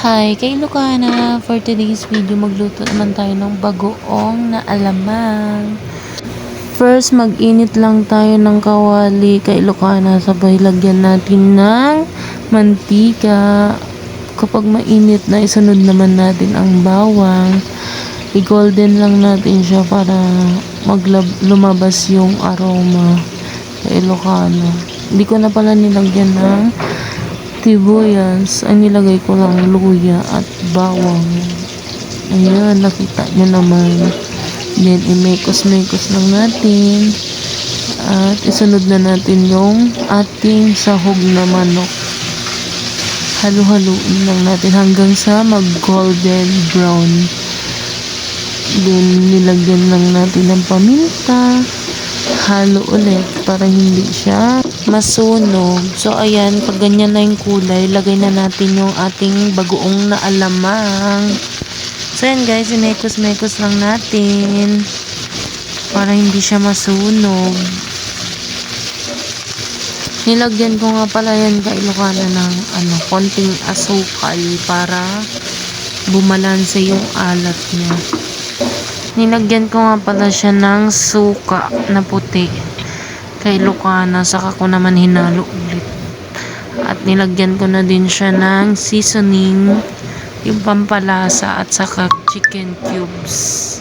Hi, kay Lucana. For today's video, magluto naman tayo ng bagoong na alamang. First, mag-init lang tayo ng kawali kay Lucana. Sabay lagyan natin ng mantika. Kapag mainit na, isunod naman natin ang bawang. I-golden lang natin siya para lumabas yung aroma kay Lucana. Hindi ko na pala nilagyan ng sibuyas. Ang nilagay ko lang luya at bawang. Ayan, nakita nyo naman. Then, i-mekos-mekos lang natin. At isunod na natin yung ating sahog na manok. Halu-haluin lang natin hanggang sa mag-golden brown. Then, nilagyan lang natin ng paminta. Halo ulit para hindi siya masunog. So, ayan, pag ganyan na yung kulay, lagay na natin yung ating bagoong na alamang. So, ayan guys, imekos-mekos lang natin para hindi siya masunog. Nilagyan ko nga pala yan kay Lucana ng konting asukal para bumalanse yung alat niya. Nilagyan ko nga pala siya ng suka na puti kay Lucana, saka ko naman hinalo ulit. At nilagyan ko na din siya ng seasoning, yung pampalasa at saka chicken cubes.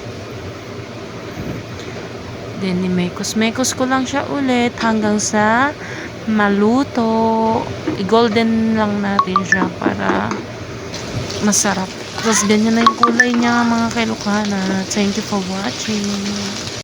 Then imekos-mekos ko lang siya ulit hanggang sa maluto. I-golden lang natin siya para masarap. Tapos ganyan na yung kulay niya mga kay Lucana. Thank you for watching.